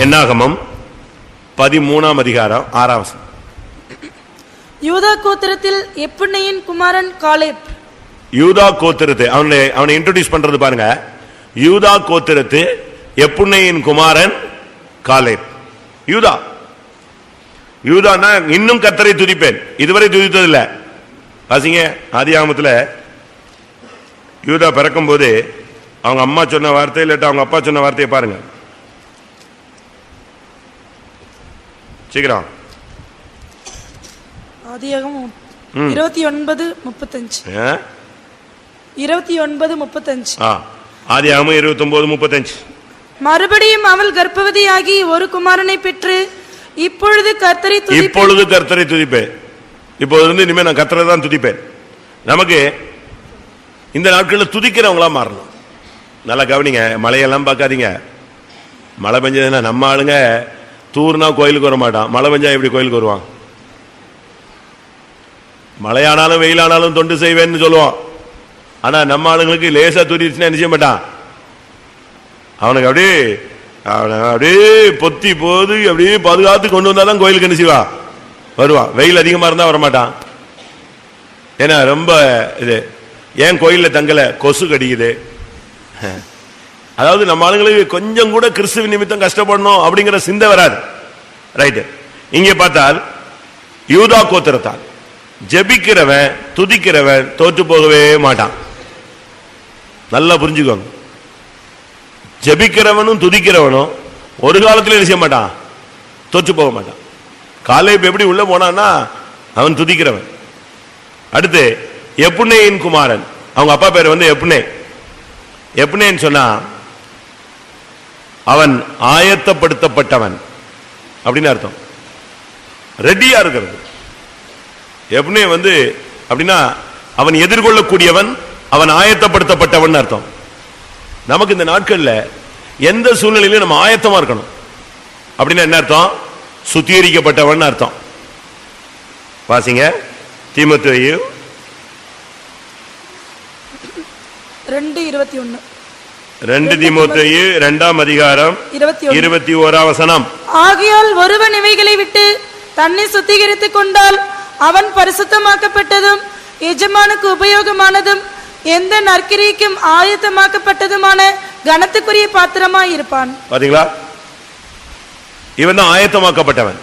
என்னாகமம் 13ஆம் அதிகாரம் 6ஆம் வசனம். யூதா கோத்திரத்தில் எப்புன்னையின் குமாரன் காலேப். யூதா கோத்திரத்தை அவனை இன்ட்ரோடியூஸ் பண்றது பாருங்க. யூதா கோத்திரத்து எப்புன்னையின் குமாரன் காலேப். யூதான்னா இன்னும் கர்த்தரை துதிப்பேன், இதுவரை துதித்ததில்ல. வாசிங்க ஆதியாகமத்தில் யூதா பிறக்கும் போது அவங்க அம்மா சொன்ன வார்த்தை இல்லாட்டா அவங்க அப்பா சொன்ன வார்த்தையை பாருங்க. சீக்கிரம் ஆதியாகமம் 29:35. ஆதியாகமம் 29:35. மறுபடியும் அவள் கர்ப்பவதியாகி ஒரு குமாரனை பெற்று இப்பொழுது கர்த்தரை துதிப்பேன். இப்போது இருந்து இனிமே நான் கர்த்தரை தான் துதிப்பேன். நமக்கு இந்த நாட்களில் துதிக்கிறவங்களா மாறணும். நல்லா கவனிங்க, மழையெல்லாம் பார்க்காதீங்க. மழை பெஞ்சதுன்னா நம்ம ஆளுங்க தூர்னா கோயிலுக்கு வர மாட்டான், மழை பெஞ்சா எப்படி கோயிலுக்கு வருவான்? மழையானாலும் வெயிலானாலும் தொண்டு செய்வேன்னு சொல்லுவான். ஆனா நம்ம ஆளுங்களுக்கு லேசா துதிச்சுன்னா என்ன செய்ய மாட்டான்? அவனுக்கு அப்படியே பொத்தி போது அப்படியே பாதுகாத்து கொண்டு வந்தாதான் கோயிலுக்கு என்ன செய்வா வருவான். வெயில் அதிகமா இருந்தா வரமாட்டான். ஏன்னா ரொம்ப இது ஏன் கோயில்ல தங்கல, கொசு கடிக்குது. அதாவது நம்ம ஆளுங்களுக்கு கொஞ்சம் கூட கிறிஸ்துவ நிமித்தம் கஷ்டப்படணும் அப்படிங்கிற சிந்தை வராது. ரைட்டு. இங்கே பார்த்தால் யூதா கோத்திரத்தால் ஜெபிக்கிறவன் துதிக்கிறவன் தோற்று போகவே மாட்டான். நல்லா புரிஞ்சுக்கோங்க. ஜெபிக்கிறவனும் துதிக்கிறவனும் ஒரு காலத்தில் என்ன செய்ய மாட்டான்? தோற்று போக மாட்டான். காலேப் எப்படி உள்ள போனான்னா அவன் துதிக்கிறவன். அடுத்து எப்புன்னையின் குமாரன், அவங்க அப்பா பேர் வந்து எப்புன்னேன்னு சொன்னா அவன் ஆயத்தப்படுத்தப்பட்டவன் அப்படின்னு அர்த்தம். ரெடியா இருக்கிறது. எப்புன்னே வந்து அப்படின்னா அவன் எதிர்கொள்ளக்கூடியவன், அவன் ஆயத்தப்படுத்தப்பட்டவன் அர்த்தம். நமக்கு இந்த நாட்கள்ல எந்த சூழ்நிலையிலும் நம்ம ஆயத்தமா இருக்கணும். அப்படின்னா என்ன அர்த்தம்? சுத்திகரிக்கப்பட்டவன் அர்த்தம். வாசிங்க தீமோத்தேயு 2:21. 2 தீமோத்தேயு 2ஆம் அதிகாரம் 21ஆம் வசனம். ஆகையால் ஒருவன் இவைகளை விட்டு தன்னை சுத்திகரித்துக் கொண்டால் அவன் பரிசுத்தமாக்கப்பட்டதும் எஜமானுக்கு உபயோகமானதும் எந்த நற்கிரிக்கும் ஆயத்தமாக்கப்பட்டதுமான கனத்துக்குரிய பாத்திரமாய் இருப்பான். பாத்தீங்களா? இவன் தான் ஆயத்தமாக்கப்பட்டவன்.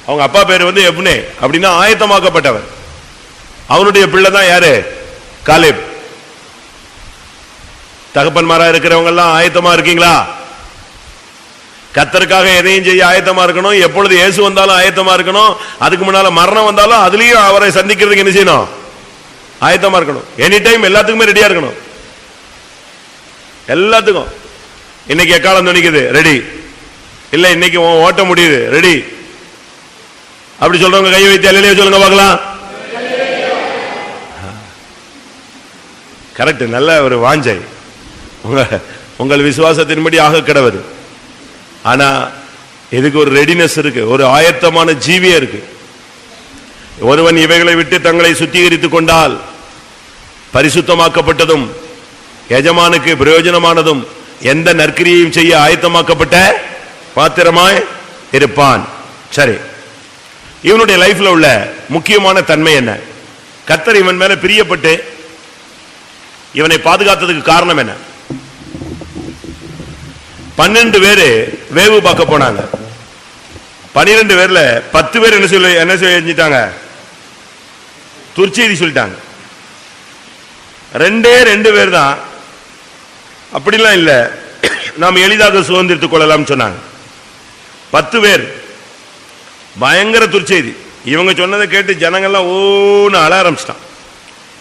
அவங்க அப்பா பேர் வந்து எப்னே, அப்படின்னா ஆயத்தமாக்கப்பட்டவன். அவனுடைய பிள்ளை தான் யாரு? காலேப். தகப்பன்மாரா இருக்கிறவங்க எல்லாம் ஆயத்தமா இருக்கீங்களா? கர்த்தருக்காக எதையும் செய்ய ஆயத்தமா இருக்கணும். எப்பொழுது இயேசு வந்தாலும் ஆயத்தமா இருக்கணும். அதுக்கு முன்னால மரணம் வந்தாலும் அதுலயும் அவரை சந்திக்கிறதுக்கு என்ன செய்யணும்? ஆயத்தமா இருக்கணும். எனி டைம் எல்லாத்துக்குமே ரெடியா இருக்கணும். எல்லாத்துக்கும். இன்னைக்கு எக்காலம் துணிக்குது, ரெடி. இல்ல இன்னைக்கு ஓட்ட முடியுது, ரெடி. அப்படி சொல்றவங்க கை வைத்து அல்லேலூயா சொல்லுங்க பார்க்கலாம். கரெக்ட். நல்ல ஒரு வாஞ்சை உங்கள் விசுவாசத்தின்படி ஆக கிடவது. ஆனா இதுக்கு ஒரு ரெடினஸ் இருக்கு, ஒரு ஆயத்தமான ஜீவியம் இருக்கு. ஒருவன் இவைகளை விட்டு தங்களை சுத்திகரித்துக் கொண்டால் பரிசுத்தமாக்கப்பட்டதும் எஜமானுக்கு பிரயோஜனமானதும் எந்த நற்கிரியையும் செய்ய ஆயத்தமாக்கப்பட்ட பாத்திரமாய் இருப்பான். சரி, இவனுடைய லைஃப்ல உள்ள முக்கியமான தன்மை என்ன? கர்த்தர் இவன் மேல பிரியப்பட்டு இவனை பாதுகாத்ததுக்கு காரணம் என்ன? 12 பேரு வேவு பார்க்க போனாங்க. 12 பேர்ல 10 பேர் என்ன செஞ்சிட்டாங்க? துர்ச்செய்தி சொல்லிட்டாங்க. 2 பேர் தான் அப்படிலாம் இல்ல, நாம் எளிதாக சுதந்திரித்துக் கொள்ளலாம் சொன்னாங்க. 10 பேர் பயங்கர துர்ச்செய்தி. இவங்க சொன்னதை கேட்டு ஜனங்கள்லாம் ஓன்னு அழ ஆரம்பிச்சிட்டான்.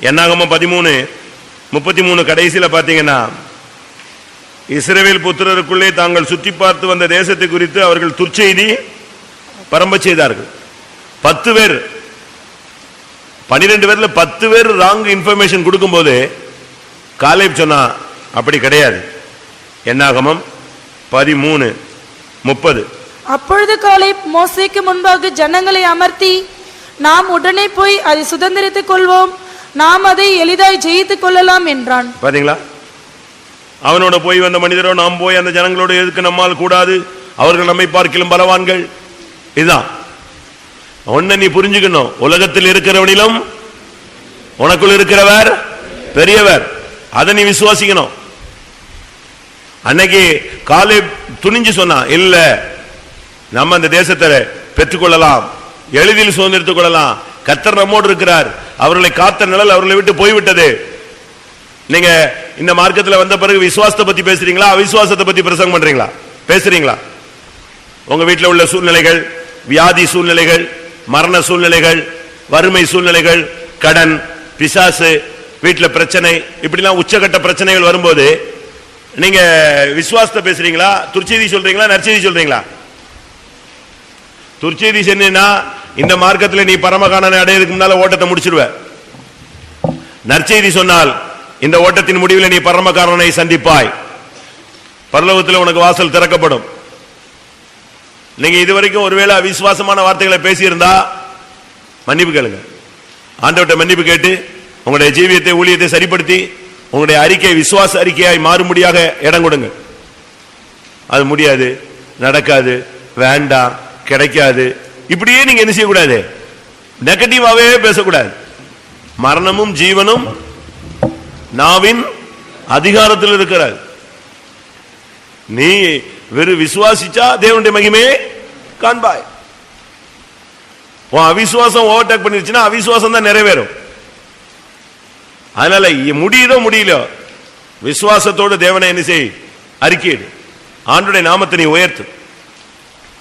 என்னாகமம் 13:33 கடைசியில பாத்தீங்கன்னா, இஸ்ரவேல் புத்திரருக்குள்ளே தாங்கள் சுற்றி பார்த்து வந்த தேசத்தை குறித்து அவர்கள் துர்ச்செய்தி பரம்ப செய்தார்கள். 10 பேர் 12 பேர்ல 10 பேர் ராங் இன்ஃபர்மேஷன் கொடுக்கும் போது காலேப் சொன்னா அப்படி கிடையாது. என்னாகமம் 13:30. அப்பொழுது காலேப் மோசேக்கு முன்பாக ஜனங்களை அமர்த்தி, நாம் உடனே போய் அதை சுதந்திரித்துக் கொள்வோம், நாம் அதை எளிதாய் ஜெயித்துக் கொள்ளலாம் என்றான். பாத்தீங்களா? அவனோட போய் வந்த மனிதரோ நாம் போய் அந்த ஜனங்களோட எதுக்கு நம்மால் கூடாது, அவர்கள் நம்மை பார்க்கிலும் பலவான்கள். இதுதான் ஒன்ன நீ புரிஞ்சுக்கணும். உலகத்தில் இருக்கிறவனிலும் உனக்குள் இருக்கிறவர் பெரியவர். அதை நீ விசுவாசிக்கணும். அன்னைக்கு காலை துணிஞ்சு சொன்னா, இல்ல நம்ம அந்த தேசத்தை பெற்றுக்கொள்ளலாம், எளிதில் சுதந்திரத்துக் கொள்ளலாம், கர்த்தர் நம்மோடு இருக்கிறார், அவர்களை காத்த நிழல் அவர்களை விட்டு போய்விட்டது. நீங்க இந்த மார்க்கத்தில் வந்த பிறகு விசுவாசத்தை பத்தி பேசுறீங்களா, அவிசுவாசத்தை பத்தி பிரசங்கம் பண்றீங்களா? பேசுறீங்களா? உங்க வீட்டில் உள்ள சூழ்நிலைகள், வியாதி சூழ்நிலைகள், மரண சூழ்நிலைகள், வறுமை சூழ்நிலைகள், கடன், பிசாசு, வீட்டில் பிரச்சனை, இப்படிலாம் உச்சகட்ட பிரச்சனைகள் வரும்போது நீங்க விசுவாசத்தை பேசுறீங்களா, துர்ச்செய்தி சொல்றீங்களா, நற்செய்தி சொல்றீங்களா? துர்ச்செய்தி சொன்னா இந்த மார்க்கத்தில் நீ பரமகாணனை அடையறதுக்கு முன்னால ஓட்டத்தை முடிச்சிருவ. நற்செய்தி சொன்னால் இந்த ஓட்டத்தின் முடிவில் நீ பரமகாணனை சந்திப்பாய், பரலோகத்தில் உனக்கு வாசல் திறக்கப்படும். நீங்க இதுவரைக்கும் ஒருவேளை அவிசுவாசமான வார்த்தைகளை பேசியிருந்தா மன்னிப்பு கேளுங்க. ஆண்டவர்கிட்ட மன்னிப்பு கேட்டு உங்களுடைய ஜீவியத்தை, ஊழியத்தை சரிப்படுத்தி உங்களுடைய அறிக்கை விசுவாச அறிக்கையாய் மாறும்படியாக இடம் கொடுங்க. அது முடியாது, நடக்காது, வேண்டாம், கிடைக்காது, இப்படியே நீங்க என்ன செய்யக்கூடாது, நெகட்டிவாவே பேசக்கூடாது. மரணமும் ஜீவனும் நாவின் அதிகாரத்தில் இருக்கிறார். நீ வெறும் விசுவாசிச்சா தேவனுடைய மகிமையே காண்பாய். அவிசுவாசம் ஓவர்டேக் பண்ணிருச்சுன்னா அவிசுவாசம் தான் நிறைவேறும். அதனால முடியுதோ முடியல, விசுவாசத்தோடு தேவனை என்ன செய், அறிக்கையிடு, ஆண்டுடைய நாமத்தை நீ உயர்த்து.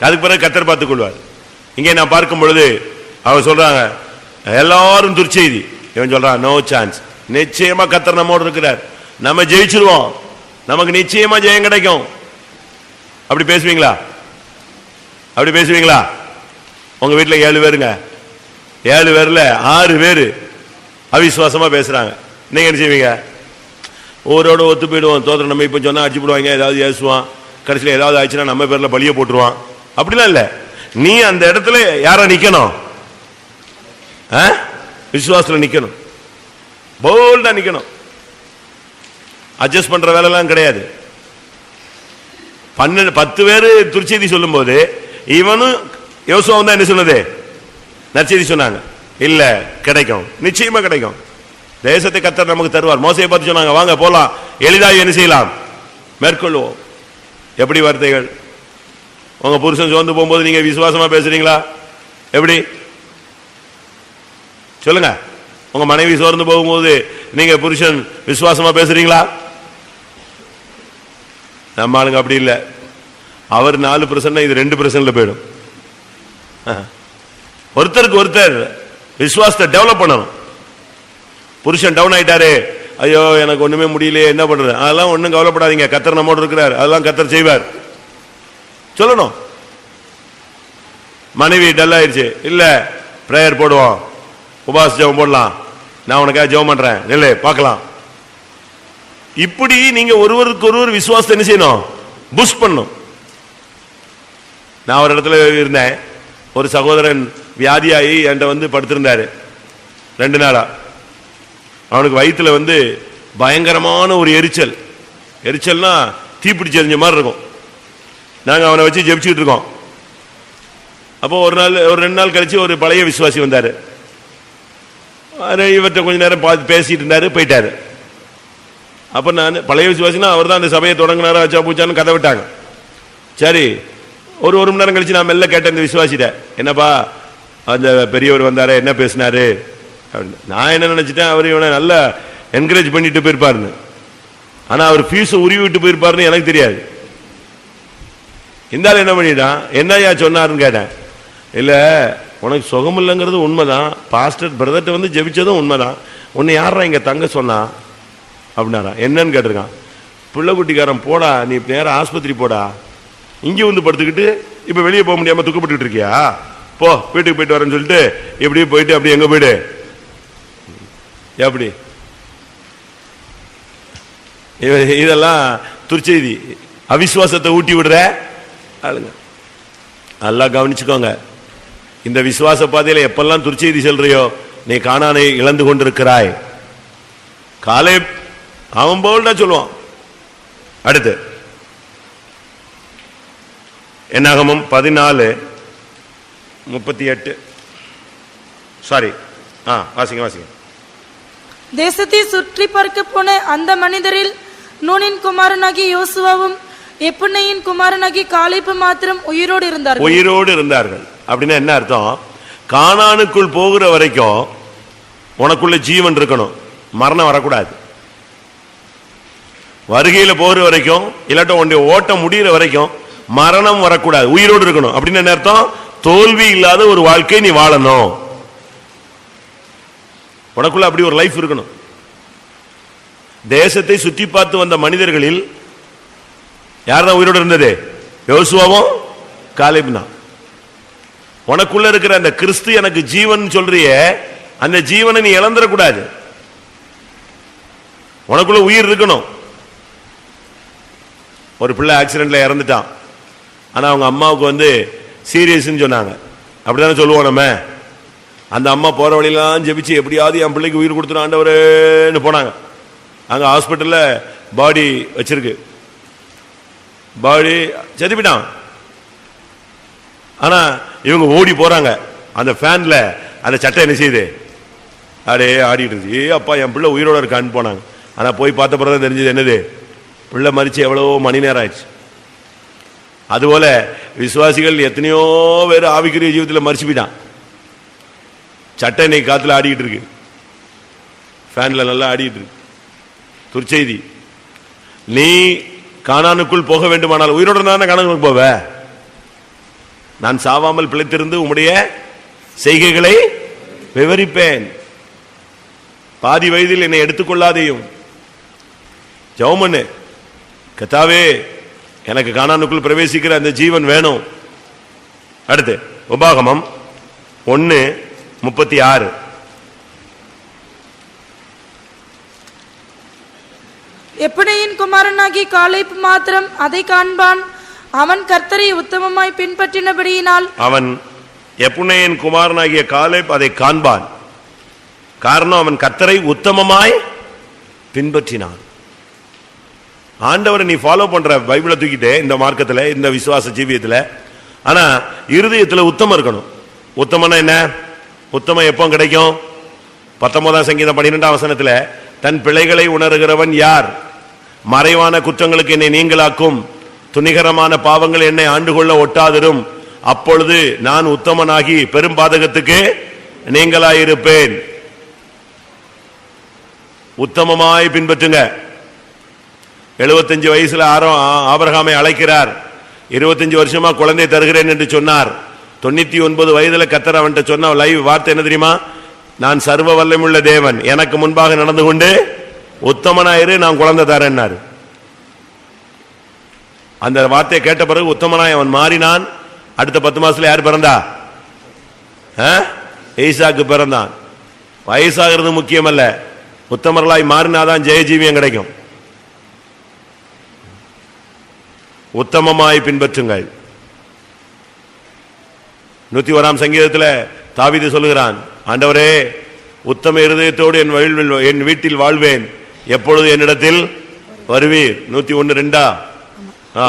அதுக்கு பிறகு கர்த்தர் பார்த்துக் கொள்வார். இங்கே நான் பார்க்கும் பொழுது அவங்க சொல்றாங்க எல்லாரும் துர்ச்செய்தி, இவன் சொல்றான் நோ சான்ஸ். நிச்சயமா கர்த்தர் நம்மோடு இருக்கிறார், நம்ம ஜெயிச்சிருவோம், நமக்கு நிச்சயமா ஜெயம் கிடைக்கும். அப்படி பேசுவீங்களா? அப்படி பேசுவீங்களா? உங்க வீட்டில் 7 பேருங்க, 7 பேர்ல 6 பேரு அவிசுவாசமா பேசுறாங்க. நீங்க என்ன செய்வீங்க? ஊரோட ஒத்து போயிடுவோம், தோத்திரம் நம்ம இப்ப சொன்னா அடிச்சு போடுவாங்க, ஏதாவது ஏசுவான், கடைசியில் ஏதாவது ஆச்சுன்னா நம்ம பேர்ல பலிய போட்டுருவான். அப்படிலாம் இல்ல. நீ அந்த இடத்துல யாரா நிக்கணும்? விசுவாசத்துல நிக்கணும், போல்டா நிக்கணும். அட்ஜஸ்ட் பண்ற வேலை எல்லாம் கிடையாது. 10 பேரு துர்ச்செய்தி சொல்லும் போது இவனும் யோசுவாவும் தான் என்ன சொன்னது, நற்செய்தி சொன்னாங்க. இல்ல, கிடைக்கும், நிச்சயமா கிடைக்கும், தேசத்தை கர்த்தர் நமக்கு தருவார். மோசையை பார்த்து சொன்னாங்க, வாங்க போலாம், எளிதாக என்ன செய்யலாம், மேற்கொள்வோம். எப்படி வார்த்தைகள்! உங்க புருஷன் சோர்ந்து போகும்போது நீங்க விசுவாசமா பேசுறீங்களா? எப்படி சொல்லுங்க. உங்க மனைவி சோர்ந்து போகும்போது நீங்க புருஷன் விசுவாசமா பேசுறீங்களா? நம்ம ஆளுங்க அப்படி இல்லை. அவர் 4% இது 2% போயிடும். ஒருத்தருக்கு ஒருத்தர் விசுவாசத்தை டெவலப் பண்ணணும். புருஷன் டவுன் ஆயிட்டாரு, ஐயோ எனக்கு ஒண்ணுமே முடியலையே, என்ன பண்றது, அதெல்லாம் ஒண்ணும் கவலைப்படாதீங்க, கர்த்தர் நம்மோடு இருக்கிறார், அதெல்லாம் கர்த்தர் செய்வார் சொல்லணும். மனைவி டல் ஆயிடுச்சு, இல்ல பிரேயர் போடுவோம், உபாச ஜெபம் போடலாம், நான் உனக்காக ஜெபம் பண்றேன், இல்ல பார்க்கலாம். இப்படி நீங்க ஒருவருக்கு ஒருவர் விசுவாசத்தை என்ன செய்யணும், பூஸ்ட் பண்ணணும். நான் ஒரு இடத்துல இருந்தேன், ஒரு சகோதரன் வியாதியாகி என்கிட்ட வந்து படுத்திருந்தாரு 2 நாளா. அவனுக்கு வயிற்றுல வந்து பயங்கரமான ஒரு எரிச்சல், எரிச்சல்னா தீப்பிடிச்சு எரிஞ்ச மாதிரி இருக்கும். நாங்கள் அவனை வச்சு ஜெபிச்சுட்டு இருக்கோம். அப்போ ஒரு 2 நாள் கழிச்சு ஒரு பழைய விசுவாசி வந்தாரு. இவர்கிட்ட கொஞ்ச நேரம் பேசிட்டு இருந்தாரு, போயிட்டாரு. அப்ப நான் பழைய விசுவாசினா அவர் தான் அந்த சபையை தொடங்கினாரா வச்சா பூச்சான்னு கதை விட்டாங்க. சரி, ஒரு மணி நேரம் கழிச்சு நான் மெல்ல கேட்டேன் இந்த விசுவாசிட்ட, என்னப்பா அந்த பெரியவர் வந்தாரு, என்ன பேசினாரு அப்படின்னு. நான் என்ன நினைச்சிட்டேன், அவர் இவனை நல்லா என்கரேஜ் பண்ணிட்டு போயிருப்பாருன்னு. ஆனா அவர் ஃபீஸை உருவி விட்டு போயிருப்பாருன்னு எனக்கு தெரியாது. இந்த ஆள் என்ன பண்ணிட்டான், என்னையா சொன்னாருன்னு கேட்டேன். இல்ல உனக்கு சுகம் இல்லைங்கிறது உண்மைதான், பாஸ்டர் பிரதர்ட்ட வந்து ஜெபிச்சதும் உண்மைதான், உன்னை யாரா இங்க தங்க சொன்னா அப்படின்னாரா. என்னன்னு கேட்டிருக்கான். பிள்ளைக்குட்டிக்காரன் போடா, நீ நேரம் ஆஸ்பத்திரி போடா, இங்கே வந்து படுத்துக்கிட்டு இப்ப வெளியே போக முடியாம துக்கப்பட்டு இருக்கியா, போ வீட்டுக்கு போயிட்டு வரேன்னு சொல்லிட்டு இப்படியே போயிட்டு அப்படி எங்க போயிடு, எப்படி இதெல்லாம் துர்ச்செய்தி, அவிசுவாசத்தை ஊட்டி விடுற ஆளுங்க. நல்லா கவனிச்சுக்கோங்க. இந்த விசுவாச பாதையில எப்பெல்லாம் துர்ச்செய்தி சொல்றியோ நீ கானானை இழந்து கொண்டிருக்கிறாய். காலை அவன் போல்டா சொல்லுவான். அடுத்து என்னாகமம் 14:38. சாரி, வாசிங்க. தேசத்தை சுற்றி பார்க்க போன அந்த மனிதரில் நூனின் குமாரனாகி யோசுவாவும் எப்புன்னையின் குமாரனாகி காலேபு மாத்திரம் உயிரோடு இருந்தார்கள். அப்படின்னா என்ன அர்த்தம்? கானானுக்குள் போகிற வரைக்கும் உனக்குள்ள ஜீவன் இருக்கணும், மரணம் வரக்கூடாது. வருகையில போகிற வரைக்கும் இல்லாட்ட உன்னுடைய ஓட்டம் முடிகிற வரைக்கும் மரணம் வரக்கூடாது, உயிரோடு இருக்கணும். அப்படின்னு என்ன அர்த்தம்? தோல்வி இல்லாத ஒரு வாழ்க்கை நீ வாழணும், உனக்குள்ள அப்படி ஒரு லைஃப் இருக்கணும். தேசத்தை சுற்றி பார்த்து வந்த மனிதர்களில் யார்தான் உயிரோடு இருந்தது? யோசுவாவும் காலேபும் தான். உனக்குள்ள இருக்கிற அந்த கிறிஸ்து எனக்கு ஜீவன் சொல்றிய அந்த ஜீவனை நீ இழந்துடக்கூடாது, உனக்குள்ள உயிர் இருக்கணும். ஒரு பிள்ளை ஆக்சிடென்ட்ல இறந்துட்டான், ஆனா அவங்க அம்மாவுக்கு சீரியஸ் சொன்னாங்க. அப்படித்தானே சொல்லுவோம் நம்ம. அந்த அம்மா போற வழியெல்லாம் ஜெபிச்சு எப்படியாவது என் பிள்ளைக்கு உயிர் கொடுத்துடும் ஆண்டவரேன்னு போனாங்க. அங்க ஹாஸ்பிட்டல்ல பாடி வச்சிருக்கு, பாடி செத்துப்பிட்டான். ஆனா இவங்க ஓடி போறாங்க, அந்த ஃபேன்ல அந்த சட்டை என்ன செய்யுது, அப்படியே ஆடிட்டு இருந்துச்சு. அப்பா என் பிள்ளை உயிரோட இருக்கான்னு போனாங்க. ஆனா போய் பார்த்த பிறகு தெரிஞ்சது என்னது, பிள்ளை மறிச்சு எவ்வளவோ மணி நேரம் ஆயிடுச்சு. அதுபோல விசுவாசிகள் எத்தனையோ பேர் ஆவிக்குரிய ஜீவிதத்தில் மறிச்சு போயிட்டான். சட்டை இன்னைக்கு காத்துல ஆடிக்கிட்டு இருக்கு, ஃபேன்ல நல்லா ஆடிட்டு இருக்கு. துர்ச்செய்தி, நீ கானானுக்குள் போக வேண்டுமானால் உயிரோடு இருந்தா கானானுக்கு போவ. நான் சாவாமல் பிழைத்திருந்து உம்முடைய செய்கைகளை விவரிப்பேன், பாதி வயதில் என்னை எடுத்துக்கொள்ளாதையும். ஜெபம் பண்ணு, கர்த்தாவே எனக்கு கானானுக்குள் பிரவேசிக்கிற அந்த ஜீவன் வேணும். அடுத்து உபாகமம் 1:36. எப்புன்னையின் குமாரனாகி காலேபு மாத்திரம் அதை காண்பான், அவன் கர்த்தரை உத்தமமாய் பின்பற்றினபடியினால். அவன் எப்புன்னையின் குமாரனாகிய காலேப் அதை காண்பான். காரணம், அவன் கர்த்தரை உத்தமமாய் பின்பற்றினான். ஆண்டவரை நீ ஃபாலோ பண்ற, பைபிளை தூக்கிட்டு இந்த மார்க்கத்தில் இந்த விசுவாச ஜீவியத்தில், ஆனா இருதயத்தில் உத்தமம் இருக்கணும். உத்தமனா என்ன? உத்தமம் எப்போ கிடைக்கும்? 19ஆம் சங்கீதம் 12ஆம் வசனத்தில், தன் பிழைகளை உணர்கிறவன் யார்? மறைவான குற்றங்களுக்கு என்னை நீங்களாக்கும், துணிகரமான பாவங்கள் என்னை ஆண்டுகொள்ள ஒட்டாதிரும். அப்பொழுது நான் உத்தமனாகி பெரும் பாதகத்துக்கு நீங்களாயிருப்பேன். உத்தமமாய் பின்பற்றுங்க. 75 வயசுல ஆபிரகாமை அழைக்கிறார். 25 வருஷமா குழந்தை தருகிறேன் என்று சொன்னார். 99 வயதுல கர்த்தர் அவன்கிட்ட சொன்ன லைவ் வார்த்தை என்ன தெரியுமா? நான் சர்வ வல்லமையுள்ள தேவன், எனக்கு முன்பாக நடந்து கொண்டு உத்தமனாயிரு, நான் குழந்தை தரேன்னாரு. அந்த வார்த்தையை கேட்ட பிறகு உத்தமனாய் அவன் மாறினான். அடுத்த 10 மாசத்துல யார் பிறந்தா? ஈசாக்கு பிறந்தான். வயசாகிறது முக்கியமல்ல, உத்தமர்களாய் மாறினாதான் ஜெயஜீவியம் கிடைக்கும். உத்தமமாய் பின்பற்றுங்கள். 101ஆம் சங்கீதத்தில் தாவீது சொல்லுகிறான், ஆண்டவரே உத்தம இருதயத்தோடு என் வீட்டில் வாழ்வேன், எப்பொழுது என்னிடத்தில் வருவீர். 101:2.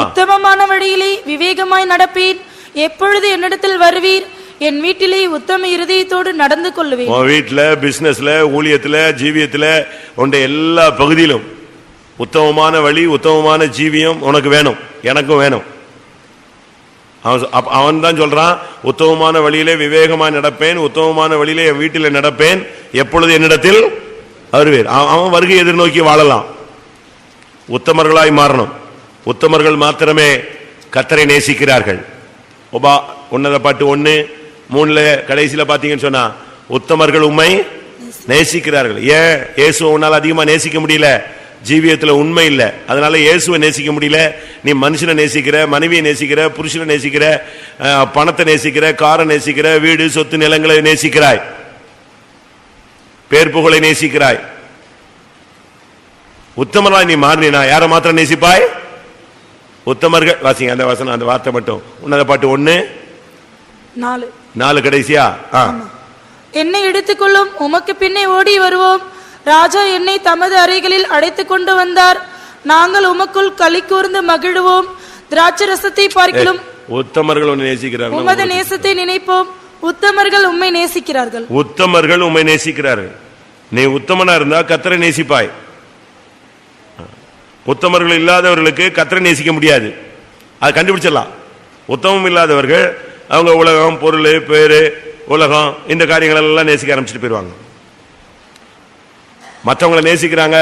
உத்தமமான வழியிலே விவேகமாய் நடப்பேன், எப்பொழுது என்னிடத்தில் வருவீர், என் வீட்டிலே உத்தம இருதயத்தோடு நடந்து கொள்வேன். வீட்டுல, பிசினஸ்ல, ஊழியத்துல, ஜீவியத்துல, உன்னுடைய எல்லா பகுதியிலும் உத்தமமான வழி, உத்தமமான ஜீவியம் உனக்கு வேணும், எனக்கும் வேணும். அவன் தான் சொல்றான், உத்தமமான வழியிலே விவேகமாய் நடப்பேன், உத்தமமான வழியிலே என் வீட்டில் நடப்பேன், எப்பொழுது என்னிடத்தில் வருவீர். அவன் வருகை எதிர்நோக்கி வாழலாம். உத்தமர்களாய் மாறணும். உத்தமர்கள் மாத்திரமே கர்த்தரை நேசிக்கிறார்கள். உன்னத பாட்டு 1:3 கடைசியில பாத்தீங்கன்னு சொன்னா, உத்தமர்கள் உம்மை நேசிக்கிறார்கள். ஏன் இயேசுவை உன்னால் அதிகமா நேசிக்க முடியல? ஜீவியத்தில் உண்மை இல்லை, அதனால இயேசுவை நேசிக்க முடியல. நீ மனுஷனை நேசிக்கிற, மனைவியை நேசிக்கிற, புருஷனை நேசிக்கிற, பணத்தை நேசிக்கிற, காரை நேசிக்கிற, வீடு சொத்து நிலங்களை நேசிக்கிறாய், பேர் புகழை நேசிக்கிறாய். உத்தமராய் நீ மாறினா யாரை மாத்திரம் நேசிப்பாய்? உத்தமர்கள். வாசிங்க அந்த வசனம், அந்த வார்த்தை மட்டும். உன்னத பாட்டு 1:4 கடைசியா. என்னை எடுத்துக்கொள்ளும், உமக்கு பின்னே ஓடி வருவோம். ராஜா என்னை தமது அறைகளில் அடைத்துக் கொண்டு வந்தார், நாங்கள் உமக்குள் களி கூர்ந்து மகிழ்வோம். திராட்சை ரசத்தை பார்க்கிலும் உத்தமர்கள் உன்னை நேசிக்கிறார்கள். உமது நேசத்தை நினைப்போம், உத்தமர்கள் உம்மை நேசிக்கிறார்கள். உத்தமர்கள் உம்மை நேசிக்கிறார்கள். நீ உத்தமனா இருந்தா கர்த்தரை நேசிப்பாய். உத்தமர்கள் இல்லாதவர்களுக்கு கர்த்தரை நேசிக்க முடியாது. அது கண்டுபிடிச்சிடலாம். உத்தமம் இல்லாதவர்கள் அவங்க உலகம், பொருள், பேரு, உலகம் இந்த காரியங்கள் எல்லாம் நேசிக்க ஆரம்பிச்சுட்டு போயிடுவாங்க. மற்றவங்களை நேசிக்கிறாங்க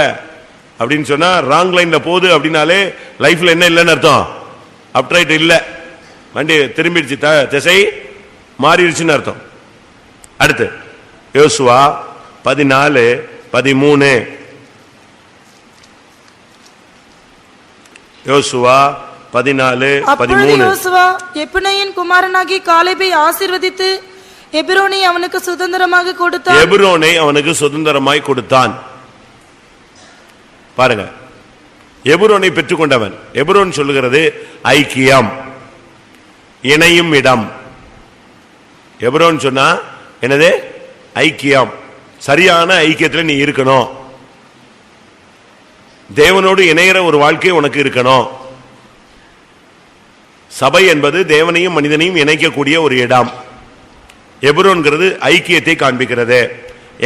அப்படின்னு சொன்னா ராங் லைன்ல போகுது அப்படின்னாலே லைஃப்ல என்ன இல்லைன்னு அர்த்தம், அப்ரைட் இல்ல, வண்டி திரும்பிடுச்சு, திசை மாறிடுச்சுன்னு அர்த்தம். அடுத்து யோசுவா 14:13. யோசுவா 14:13. யோசுவா எப்புனையின் குமாரனாகி காலேபை ஆசீர்வதித்து எபிரோனை அவனுக்கு சுதந்திரமாக கொடுத்தான். எபிரோனை அவனுக்கு சுதந்திரமாய் கொடுத்தான். பாருங்க, எபிரோனை பெற்றுக்கொண்டவன். எபிரோன் சொல்லுகிறது ஐக்கியம், இணையும் இடம். எபிரோன் சொன்னா என்னது? ஐக்கியம். சரியான ஐக்கியத்தில் நீ இருக்கணும். தேவனோடு இணைகிற ஒரு வாழ்க்கை உனக்கு இருக்கணும். சபை என்பது தேவனையும் மனிதனையும் இணைக்கக்கூடிய ஒரு இடம். எபிரோன்கிறது ஐக்கியத்தை காண்பிக்கிறது.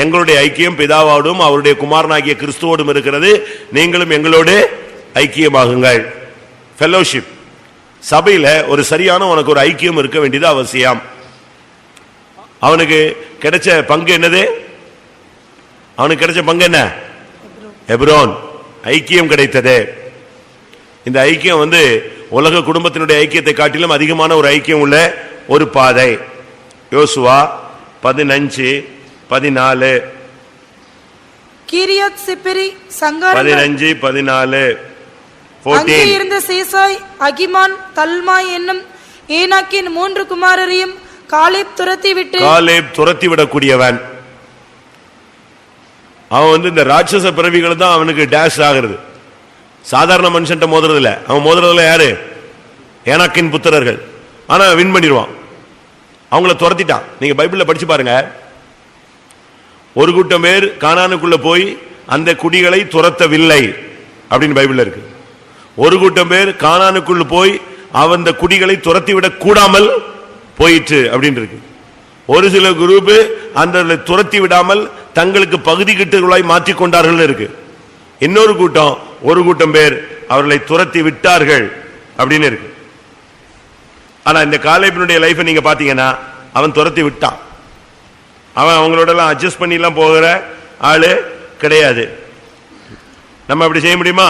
எங்களுடைய ஐக்கியம் பிதாவோடும் அவருடைய குமாரனாகிய கிறிஸ்துவோடும் இருக்கிறது. நீங்களும் எங்களோடு ஐக்கியமாகுங்கள். ஃபெலோஷிப். சபையில ஒரு சரியான உனக்கு ஒரு ஐக்கியம் இருக்க வேண்டியது அவசியம். அவனுக்கு கிடைச்ச பங்கு என்னது? அவனுக்கு கிடைச்ச பங்கு என்ன? எபிரோன். ஐக்கியம் கிடைத்தது. இந்த ஐக்கியம் உலக குடும்பத்தினுடைய ஐக்கியத்தை காட்டிலும் அதிகமான ஒரு ஐக்கியம் உள்ள ஒரு பாதை. யோசுவா 15:14. கீரியாத் சிப்பிரி சங்காரம் 15:14. அங்கே இருந்த சேசாய், அகிமான், தல்மாய் என்னும் ஏனாக்கின் 3 குமாரரையும் காலேப் துரத்தி விடக்கூடியவன். அவன் இந்த ராட்சச பிறவிகள் தான் அவனுக்கு டேஷ் ஆகிறது. சாதாரண மனுஷன் மோதுறது இல்ல. அவன் மோதுறதுல யாரு? ஏனாக்கின் புத்திரர்கள். ஆனா வின் பண்ணிடுவான். அவங்கள துரத்திட்டான். நீங்க பைபிள்ல படிச்சு பாருங்க. ஒரு கூட்டம் பேர் கானானுக்குள்ள போய் அந்த குடிகளை துரத்தவில்லை அப்படின்னு பைபிள்ல இருக்கு. ஒரு கூட்டம் பேர் கானானுக்குள்ள போய் அந்த குடிகளை துரத்திவிடக் கூடாமல் போயிற்று அப்படின்னு இருக்கு. ஒரு சில குரூப் அந்த துரத்தி விடாமல் தங்களுக்கு பகுதி கிட்டுகளாய் மாற்றிக்கொண்டார்கள் இருக்கு. இன்னொரு கூட்டம், ஒரு கூட்டம் பேர் அவர்களை துரத்தி விட்டார்கள் அப்படின்னு இருக்கு. ஆனா இந்த காலேபினுடைய லைஃப் நீங்க பாத்தீங்கன்னா அவன் துரத்தி விட்டான். அவன் அவங்களோட எல்லாம் அட்ஜஸ்ட் பண்ணி எல்லாம் போகிற ஆளு கிடையாது. நம்ம அப்படி செய்ய முடியுமா?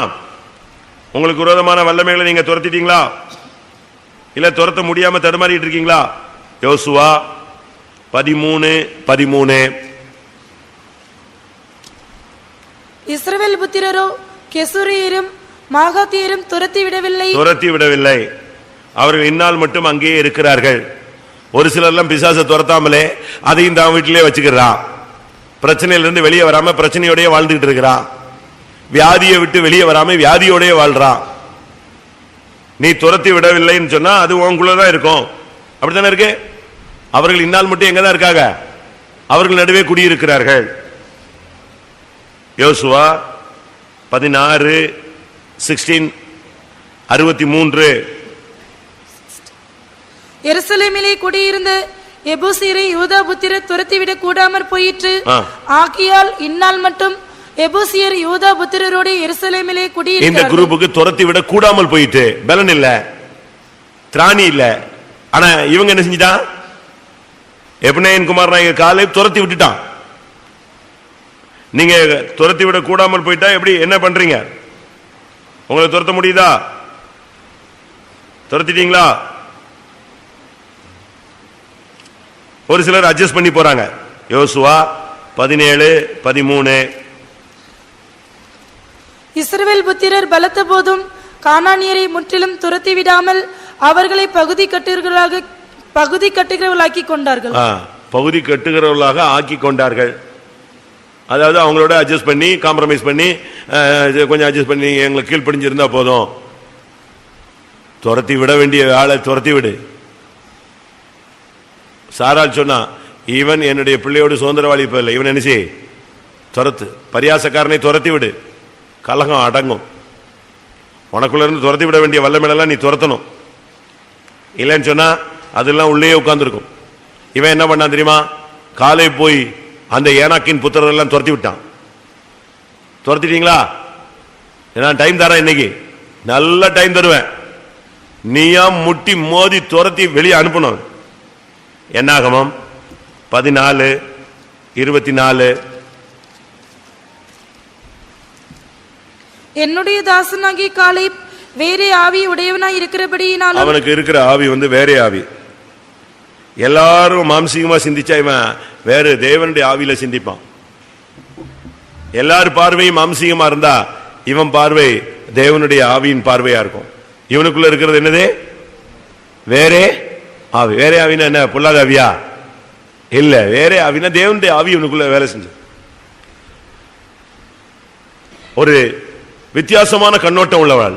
உங்களுக்கு விரோதமான வல்லமைகளை நீங்க துரத்திட்டீங்களா? இல்ல துரத்த முடியாம தடுமாறிட்டு இருக்கீங்களா? யோசுவா 13:13. இஸ்ரவேல் புத்திரரோ கெசூரியரும் மாகாத்தியரும் துரத்தி விடவில்லை. அவர்கள் இந்நாள் மட்டும் அங்கேயே இருக்கிறார்கள். ஒரு சிலர்லாம் பிசாசை துரத்தாமலே அதையும் தான் வீட்டிலே வச்சுக்கிறான். பிரச்சனையிலிருந்து வெளியே வராம பிரச்சனையோடய வாழ்ந்துட்டு இருக்கிறான். வியாதியை விட்டு வெளியே வராம வியாதியோடய வாழ்றான். நீ துரத்தி விடவில்லைன்னு சொன்னா அது உங்களுக்குள்ளதான் இருக்கும். அப்படித்தானே இருக்கு. அவர்கள் இந்நாள் மட்டும் எங்கதான் இருக்காங்க? அவர்கள் நடுவே குடியிருக்கிறார்கள். யோசுவா 16:63. எருசலேமிலே குடியிருந்த எபூசியரை யூதா புத்திரர் துரத்திவிடக் கூடாமற் போயிற்று. ஆகையால் இந்நாள் மட்டும் எபூசியர் யூதா புத்திரரோடு எருசலேமிலே குடியிருக்கிறார்கள். இந்த குரூப்புக்கு துரத்தி விட கூடாமல் போயிட்டு பலன் இல்ல, திராணி இல்ல. ஆனா இவங்க என்ன செஞ்சிட்டான்? எப்னேயின் குமாரனாகிய காலேப் துரத்தி விட்டுட்டான். நீங்க துரத்தி விட கூடாமல் போயிட்டா எப்படி என்ன பண்றீங்க? உங்களை துரத்த முடியுதா? துரத்திட்டீங்களா? ஒரு சிலர் அட்ஜஸ்ட் பண்ணி போறாங்க. யோசுவா 17:13. இஸ்ரவேல் புத்திரர் பலத்த போதும் கானானியரை முற்றிலும் துரத்தி விடாமல் அவர்களை பகுதி கட்டுகிறவர்களாக்கி கொண்டார்கள். பகுதி கட்டுகிறவர்களாக ஆக்கி கொண்டார்கள். அதாவது அவங்களோட அட்ஜஸ்ட் பண்ணி காம்ப்ரமைஸ் பண்ணி கொஞ்சம் அட்ஜஸ்ட் பண்ணி எங்களை கீழ்ப்படிஞ்சிருந்தா போதும். துரத்தி விட வேண்டிய ஆளை துரத்தி விடு. சாரால் சொன்னா, இவன் என்னுடைய பிள்ளையோடு சுதந்திரவாளி இல்லை, இவன் என்ன செய்? துரத்து. பரியாசக்காரனை துரத்தி விடு, கலகம் அடங்கும். உனக்குள்ள இருந்து துரத்தி விட வேண்டிய வல்லமையெல்லாம் நீ துரத்தணும். இல்லைன்னு சொன்னா அதெல்லாம் உள்ளே உட்கார்ந்துருக்கும். இவன் என்ன பண்ணான் தெரியுமா? காலை போய் அந்த ஏனாக்கின் புத்திரர் எல்லாம் துரத்தி விட்டான். துரத்திட்டீங்களா? நான் டைம் தரேன், இன்னைக்கு நல்ல டைம் தருவேன். நீயா முட்டி மோதி துரத்தி வெளியே அனுப்பணும். என்னாகமம் 14:24. என்னுடைய தாசனாகிய காலேப் வேறே ஆவி உடையவனாய் இருக்கிறபடியினாலும் அவனுக்கு இருக்கிற ஆவி வேறே ஆவி. எல்லாரும் மாம்சீகமா சிந்திச்சா இவன் வேற தேவனுடைய ஆவியில சிந்திப்பான். எல்லாரும் பார்வையும் மாம்சீகமா இருந்தா இவன் பார்வை தேவனுடைய ஆவியின் பார்வையா இருக்கும். இவனுக்குள்ள இருக்கிறது என்னது? வேறே ஆவி. வேறே ஆவினா என்ன? பொல்லாத ஆவியா? இல்ல, வேறே ஆவினா தேவனுடைய ஆவி இவனுக்குள்ள வேலை செஞ்சு ஒரு வித்தியாசமான கண்ணோட்டம் உள்ளவள்,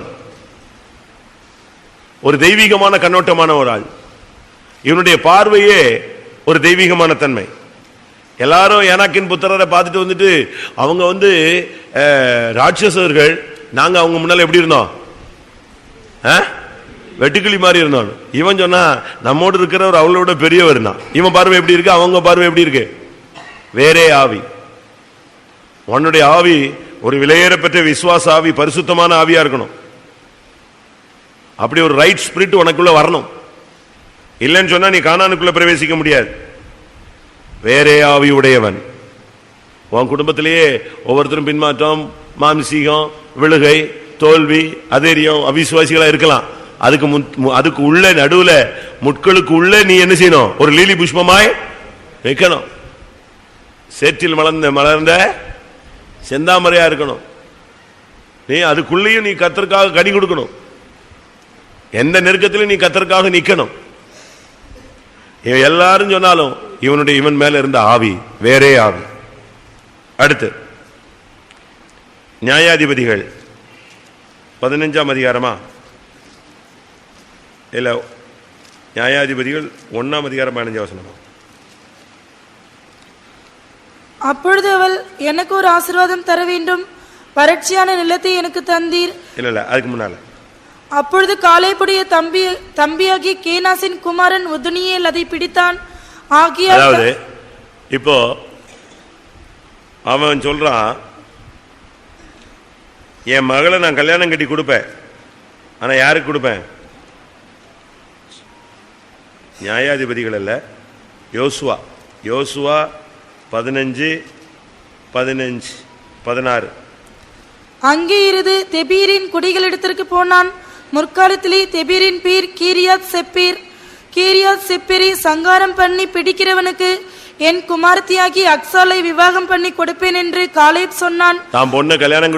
ஒரு தெய்வீகமான கண்ணோட்டமான ஒரு ஆள். இவனுடைய பார்வையே ஒரு தெய்வீகமான தன்மை. எல்லாரும் ஏனாக்கின் புத்திரரை பார்த்துட்டு வந்துட்டு அவங்க ராட்சசர்கள், நாங்க அவங்க முன்னால எப்படி இருந்தோம்? வெட்டுக்கிளி மாதிரி இருந்தோம். இவன் சொன்னா நம்மோடு இருக்கிறவர் அவளோட பெரியவர் தான். இவன் பார்வை எப்படி இருக்கு? அவங்க பார்வை எப்படி இருக்கு? வேறே ஆவி. உன்னுடைய ஆவி ஒரு விலையேற பெற்ற விசுவாச ஆவி, பரிசுத்தமான ஆவியா இருக்கணும். அப்படி ஒரு ரைட் ஸ்பிரிட் உனக்குள்ள வரணும். இல்லைன்னு சொன்னா நீ கானானுக்குள்ள பிரவேசிக்க முடியாது. வேறே ஆவி உடையவன். உன் குடும்பத்திலேயே ஒவ்வொருத்தரும் பின்மாற்றம், மாம்சீகம், விழுகை, தோல்வி, அதேரியம், அவிசுவாசிகளா இருக்கலாம். அதுக்கு உள்ள நடுவுல முட்களுக்கு உள்ள நீ என்ன செய்யணும்? ஒரு லீலி புஷ்பமாய் வைக்கணும். சேற்றில் மலர்ந்த செந்தாமரையா இருக்கணும். நீ அதுக்குள்ளேயும் நீ கர்த்தருக்காக கனி கொடுக்கணும். எந்த நெருக்கத்திலும் நீ கர்த்தருக்காக நிக்கணும். எல்லாரும் சொன்னாலும் இவன் மேல இருந்த ஆவி வேறே ஆவி. அடுத்து நியாயாதிபதிகள் 15ஆம் அதிகாரமா? இல்ல, நியாயாதிபதிகள் 1ஆம் அதிகாரம் 15ஆம் வசனமா? அப்பொழுது அவள், எனக்கு ஒரு ஆசீர்வாதம் தர வேண்டும், வறட்சியான நிலத்தை எனக்கு தந்தீர். இல்ல, அதுக்கு முன்னால. அப்பொழுது காலேபுடைய தம்பியாகிய கேனாசின் குமாரன் உதுனியேல் அதை பிடித்தான். அதாவது இப்போ அவன் சொல்றான், என் மகளை நான் கல்யாணம் கட்டி கொடுப்பேன். ஆனா யாருக்கு கொடுப்பேன்? நியாயாதிபதிகள் அல்ல, யோசுவா. 15:16. அங்கே இருந்து தெபீரின் குடிகளிடத்திற்கு போனான். முற்காலத்திலே தெபீரின் பேர் கீரியாத் செப்பீரை சங்காரம் பண்ணி பிடிக்கிறவனுக்கு என் குமாரத்தியாகி அக்சாலை விவாகம் பண்ணி கொடுப்பேன் என்று காலேப் சொன்னான். தான் பொண்ணு கல்யாணம்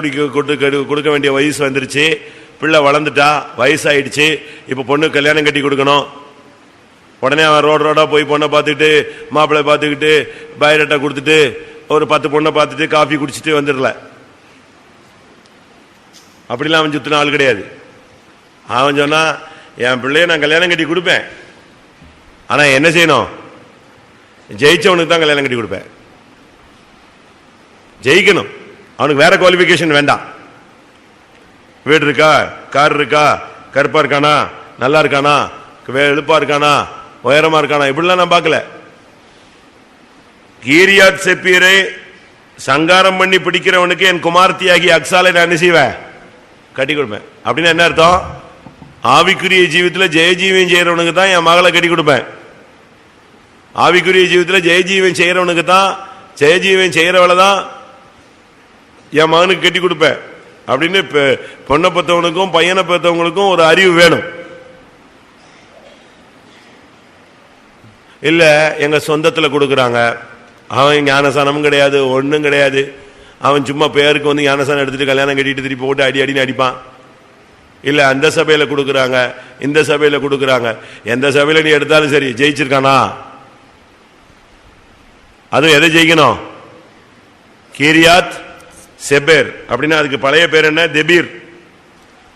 கொடுக்க வேண்டிய வயசு வந்துருச்சு. பிள்ளை வளர்ந்துட்டா, வயசாயிடுச்சு. இப்ப பொண்ணு கல்யாணம் கட்டி கொடுக்கணும். உடனே அவன் ரோடா போய் பொண்ணை பார்த்துக்கிட்டு, மாப்பிள்ளை பார்த்துக்கிட்டு, பயோடேட்டா கொடுத்துட்டு, ஒரு 10 பொண்ணை பார்த்துட்டு காஃபி குடிச்சிட்டு வந்துடல. அப்படிலாம் அவன் சுத்தின ஆள் கிடையாது. அவன் சொன்னா, என் பிள்ளைய நான் கல்யாணம் கட்டி கொடுப்பேன். ஆனா என்ன செய்யணும்? ஜெயிச்சவனுக்கு தான் கல்யாணம் கட்டி கொடுப்பேன். ஜெயிக்கணும். அவனுக்கு வேற குவாலிபிகேஷன் வேண்டாம். வீடு இருக்கா, கார் இருக்கா, கருப்பா இருக்கானா, நல்லா இருக்கானா, எழுப்பா இருக்கானா, உயரமா இருக்கானா, இப்படிலாம் நான் பார்க்கல. கீரியாத் செப்பீரை சங்காரம் பண்ணி பிடிக்கிறவனுக்கு என் குமார்த்தியாகி அக்சாலை நான் என்ன செய்வேன்? கட்டி கொடுப்பேன். அப்படின்னு என்ன அர்த்தம்? ஆவிக்குரிய ஜீவித்தில் ஜெயஜீவியம் செய்யறவனுக்கு தான் என் மகளை கட்டி கொடுப்பேன். ஆவிக்குரிய ஜீவித்தில் ஜெயஜீவன் செய்யறவனுக்கு தான், ஜெயஜீவன் செய்யறவளை தான் என் மகனுக்கு கட்டி கொடுப்பேன். அப்படின்னு பொண்ணை பெற்றவனுக்கும் பையனை பெற்றவங்களுக்கும் ஒரு அறிவு வேணும். இல்ல எங்க சொந்தத்துல கொடுக்கறாங்க, அவன் ஞானசானமும் கிடையாது, ஒண்ணும் கிடையாது. அவன் சும்மா பேருக்கு ஞானசானம் எடுத்துட்டு கல்யாணம் கட்டிட்டு திருப்பி போட்டு அடின்னு அடிப்பான். இல்ல அந்த சபையில கொடுக்கறாங்க, இந்த சபையில கொடுக்கறாங்க. எந்த சபையில நீ எடுத்தாலும் சரி, ஜெயிச்சிருக்கானா? அது எதை ஜெயிக்கணும்? கீரியாத் செப்பேர். அப்படின்னா அதுக்கு பழைய பேர் என்ன? தெபீர்.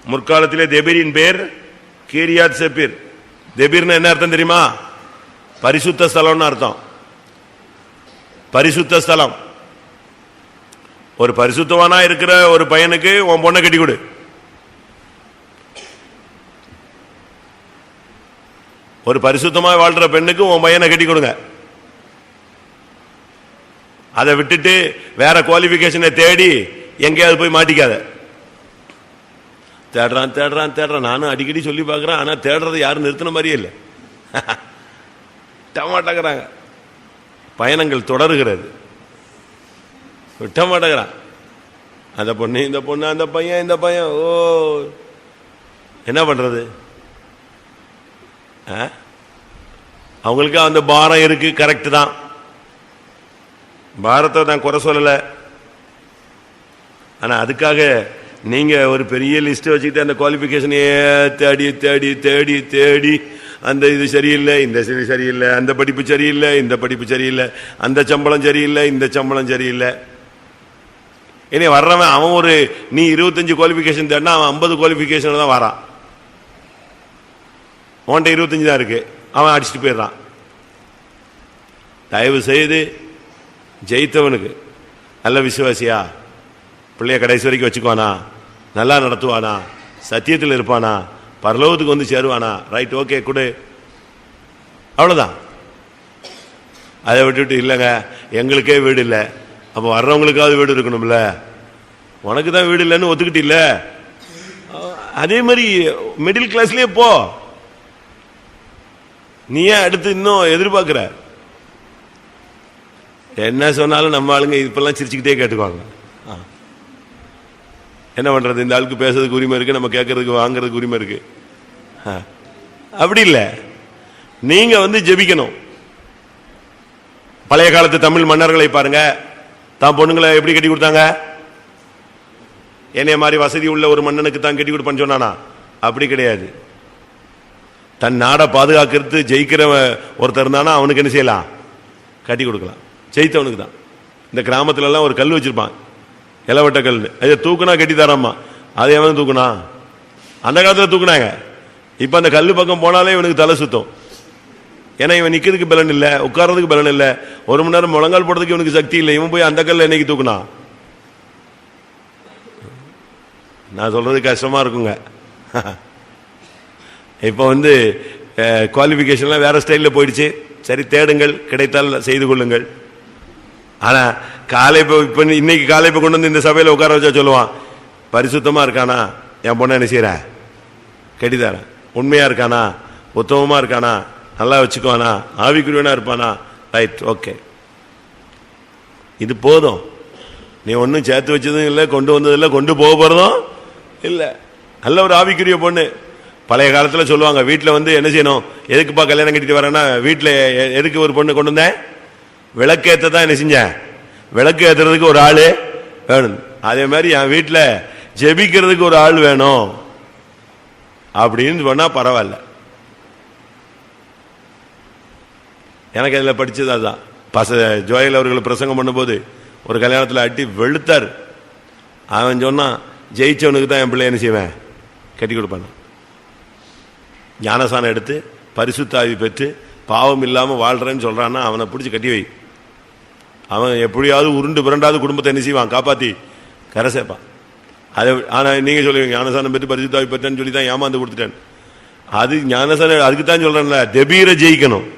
முற்காலத்திலே தெபீரின் பேர் கீரியாத் செப்பீர். தெபீர்னு என்ன அர்த்தம் தெரியுமா? பரிசுத்த ஸ்தலம்னு அர்த்தம். பரிசுத்த ஸ்தலம். ஒரு பரிசுத்தவானா இருக்கிற ஒரு பையனுக்கு உன் பொண்ணை கட்டி கொடு. ஒரு பரிசுத்தமா வாழ்ற பெண்ணுக்கு உன் பையனை கட்டி கொடுங்க. அதை விட்டுட்டு வேற குவாலிபிகேஷனை தேடி எங்கேயாவது போய் மாட்டிக்காத. தேடுறான் தேடுறான் தேடுறான், நானும் அடிக்கடி சொல்லி பார்க்குறேன். ஆனால் தேடுறது யாரும் நிறுத்தின மாதிரியே இல்லை. விட்ட மாட்டேங்கிறாங்க. பயணங்கள் தொடருகிறது, விட்ட மாட்டேங்கிறான். அந்த பொண்ணு இந்த பொண்ணு, அந்த பையன் இந்த பையன். ஓ, என்ன பண்றது? அவங்களுக்கு அந்த பாரம் இருக்கு, கரெக்ட் தான். பாரத்தை நான் குறை சொல்லல. ஆனா அதுக்காக நீங்க ஒரு பெரிய லிஸ்ட் வச்சுக்கிட்டு அந்த குவாலிபிகேஷனையே தேடி தேடி தேடி தேடி அந்த இது சரியில்லை, இந்த சரியில்லை, அந்த படிப்பு சரியில்லை, இந்த படிப்பு சரியில்லை, அந்த சம்பளம் சரியில்லை, இந்த சம்பளம் சரியில்லை. இனி வர்றவன் அவன் ஒரு நீ 25 குவாலிபிகேஷன் தேடினா அவன் 50 குவாலிபிகேஷன் தான் வரான். உன்கிட்ட 25 தான் இருக்கு, அவன் அடிச்சுட்டு போயிடுறான். தயவு செய்து ஜெயித்தவனுக்கு நல்ல விசுவாசியா, பிள்ளைய கடைசி வரைக்கும் வச்சுக்குவானா, நல்லா நடத்துவானா, சத்தியத்தில் இருப்பானா, பரலோகத்துக்கு வந்து சேருவானா, ரைட், ஓகே கொடு, அவ்வளோதான். அதை விட்டுட்டு இல்லைங்க எங்களுக்கே வீடு இல்லை, அப்போ வர்றவங்களுக்காவது வீடு இருக்கணும்ல, உனக்கு தான் வீடு இல்லைன்னு ஒத்துக்கிட்டு இல்லை. அதே மாதிரி மிடில் கிளாஸ்லயே போ. நீ ஏன் அடுத்து இன்னும் எதிர்பார்க்கிற? என்ன சொன்னாலும் நம்ம ஆளுங்க இப்பெல்லாம் சிரிச்சுக்கிட்டே கேட்டுக்குவாங்க. என்ன பண்றது, இந்த ஆளுக்கு பேசுறதுக்கு உரிமை இருக்கு, நம்ம கேட்கறதுக்கு வாங்குறதுக்கு உரிமை இருக்கு. அப்படி இல்லை, நீங்க வந்து ஜெபிக்கணும். பழைய காலத்து தமிழ் மன்னர்களை பாருங்க, தான் பொண்ணுங்களை எப்படி கட்டி கொடுத்தாங்க? என்னைய மாதிரி வசதி உள்ள ஒரு மன்னனுக்கு தான் கட்டி கொடுப்பான்னு சொன்னானா? அப்படி கிடையாது. தன் நாடை பாதுகாக்கிறது ஜெயிக்கிற ஒருத்தர் இருந்தானா அவனுக்கு என்ன செய்யலாம்? கட்டி கொடுக்கலாம். ஜெயித்தவனுக்கு தான். இந்த கிராமத்துல எல்லாம் ஒரு கல் வச்சிருப்பான், இலவட்ட கல், அதை தூக்குனா கட்டி தராமா. அதை எவன் தூக்குனா? அந்த காலத்துல தூக்குனாங்க. இப்ப அந்த கல்லு பக்கம் போனாலே இவனுக்கு தலை சுத்தம். ஏன்னா இவன் நிக்கிறதுக்கு பலன் இல்லை, உட்கார்றதுக்கு பலன் இல்லை, ஒரு மணி நேரம் முழங்கால் போடுறதுக்கு இவனுக்கு சக்தி இல்லை. இவன் போய் அந்த கல்ல என்னைக்கு தூக்குனா? நான் சொல்றது கஷ்டமா இருக்குங்க. இப்ப வந்து குவாலிபிகேஷன்லாம் வேற ஸ்டைல்ல போயிடுச்சு. சரி, தேடுங்கள், கிடைத்தால் செய்து கொள்ளுங்கள். ஆனா காலை இப்ப இன்னைக்கு காலை இப்ப கொண்டு வந்து இந்த சபையில உட்கார வச்சா சொல்லுவான், பரிசுத்தமா இருக்கானா என் பொண்ணை என்ன செய்யற, கட்டித்தரேன். உண்மையா இருக்கானா, உத்தமமா இருக்கானா, நல்லா வச்சுக்குவானா, ஆவிக்குரியவனா இருப்பானா, ரைட், ஓகே, இது போதும். நீ ஒன்னும் சேர்த்து வச்சதும் இல்லை, கொண்டு வந்ததும் இல்லை, கொண்டு போக போறதும் இல்லை. நல்ல ஒரு ஆவிக்குரிய பொண்ணு. பழைய காலத்தில் சொல்லுவாங்க, வீட்டில் வந்து என்ன செய்யணும், எதுக்குப்பா கல்யாணம் கட்டிட்டு வரேன்னா, வீட்டில் எதுக்கு ஒரு பொண்ணு கொண்டு வந்தேன், விளக்கேற்ற தான் என்ன செஞ்சேன், விளக்கு ஏற்றுறதுக்கு ஒரு ஆள் வேணும். அதே மாதிரி என் வீட்டில் ஜெபிக்கிறதுக்கு ஒரு ஆள் வேணும் அப்படின்னு சொன்னா பரவாயில்ல. எனக்கு அதில் படிச்சது அதுதான். ஜோயல் அவர்கள் பிரசங்கம் பண்ணும்போது ஒரு கல்யாணத்தில் அட்டி வெளுத்தார். அவன் சொன்னான், ஜெயிச்சவனுக்கு தான் என் பிள்ளை என்ன செய்வேன், கட்டி கொடுப்பான். ஞானசானம் எடுத்து பரிசுத்தாவி பெற்று பாவம் இல்லாமல் வாழ்றேன்னு சொல்றான்னா அவனை பிடிச்சி கட்டி வை. அவன் எப்படியாவது உருண்டு பிறண்டாவது குடும்பத்தை என்ன செய்வான், காப்பாற்றி கரை சேர்ப்பான். அதை ஆனால் நீங்க சொல்லுவீங்க, ஞானசானம் பெற்று பரிசுத்தாவி பெற்றேன்னு சொல்லி தான் ஏமாந்து கொடுத்துட்டேன். அது ஞானசானம் அதுக்கு தான் சொல்றேன்ல, டெபீரை ஜெயிக்கணும்,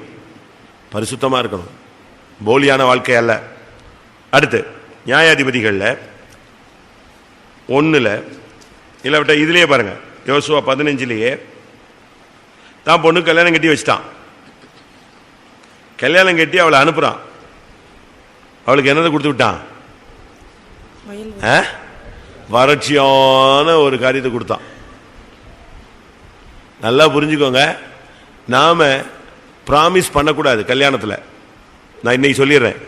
பரிசுத்தமா இருக்கணும், போலியான வாழ்க்கை அல்ல. அடுத்து நியாயாதிபதிகள்ல 1 இல்ல இதுலயே பாருங்க, யோசுவா 15 தான் பொண்ணு கல்யாணம் கட்டி வச்சுட்டான். கல்யாணம் கட்டி அவளை அனுப்புறான். அவளுக்கு என்னதை கொடுத்து விட்டான், வறட்சியான ஒரு காரியத்தை கொடுத்தான். நல்லா புரிஞ்சுக்கோங்க, நாம பிராமிஸ் பண்ணக்கூடாது கல்யாணத்துல. நான் இன்னைக்கு சொல்லிடுறேன்,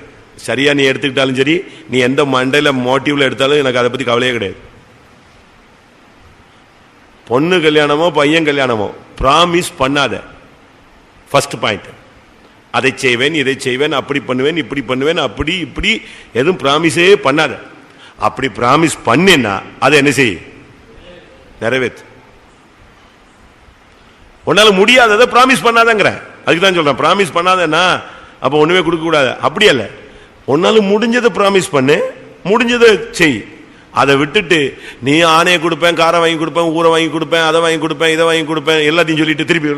சரியா நீ எடுத்துக்கிட்டாலும் சரி, நீ எந்த மண்டையில மோட்டிவ்ல எடுத்தாலும் எனக்கு அதை பத்தி கவலையே கிடையாது. பொண்ணு கல்யாணமோ பையன் கல்யாணமோ பிராமிஸ் பண்ணாத. ஃபர்ஸ்ட் பாயிண்ட், அதை செய்வேன், இதை செய்வேன், அப்படி பண்ணுவேன், இப்படி பண்ணுவேன், அப்படி இப்படி எதுவும் பிராமிஸே பண்ணாத. அப்படி பிராமிஸ் பண்ணினா அதை என்ன செய், நிறைவேற்று. உன்னால முடியாததை பிராமிஸ் பண்ணாதங்கிற, அதுக்கு தான் சொல்றேன். பிராமிஸ் பண்ணாதன்னா அப்ப ஒண்ணுமே கொடுக்க கூடாது, அப்படி அல்ல. உன்னால முடிஞ்சதை பிராமிஸ் பண்ணு, முடிஞ்சதை செய். அதை விட்டுட்டு நீ ஆணையை கொடுப்பேன், காரை வாங்கி கொடுப்பேன், ஊரை வாங்கி கொடுப்பேன், அதை வாங்கி கொடுப்பேன், இதை வாங்கி கொடுப்பேன் எல்லாத்தையும் சொல்லிட்டு திருப்பி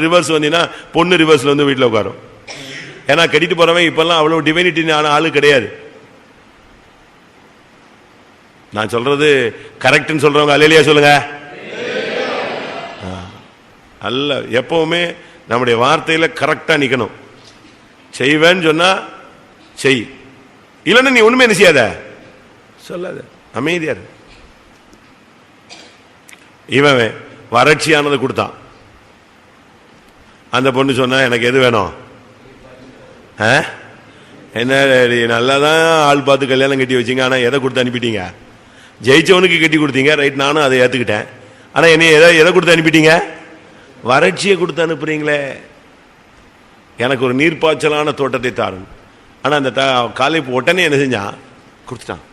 ரிவர்ஸ் வந்தீங்கன்னா பொண்ணு ரிவர்ஸ்ல வந்து வீட்டில் உட்காரும். ஏன்னா கட்டிட்டு போறவன் இப்பெல்லாம் அவ்வளவு டிவைனிட்டி ஆளு கிடையாது. நான் சொல்றது கரெக்ட்னு சொல்றவங்க அல்லேலூயா சொல்லுங்க. அல்ல, எப்பவுமே நம்முடைய வார்த்தையில கரெக்டா நிக்கணும். செய்வேன்னு சொன்னா செய், இல்லைன்னா நீ ஒண்ணுமே என்ன செய்யாத, சொல்லாத, அமைதியா இரு. இவன் வறட்சியானது கொடுத்தான். அந்த பொண்ணு சொன்னா எனக்கு எது வேணும், என்ன நல்லாதான் ஆள் பார்த்து கல்யாணம் கட்டி வச்சிங்க, ஆனா எதை கொடுத்து அனுப்பிட்டீங்க? ஜெயிச்சவனுக்கு கட்டி கொடுத்தீங்க, ரைட், நானும் அதை ஏத்துக்கிட்டேன். ஆனா என்ன எதை கொடுத்து அனுப்பிட்டீங்க? வறட்சியை கொடுத்து அனுப்புறீங்களே. எனக்கு ஒரு நீர்ப்பாய்ச்சலான தோட்டத்தை தாரும். ஆனா அந்த காலை உடனே என்ன செஞ்சான், கொடுத்துட்டான்.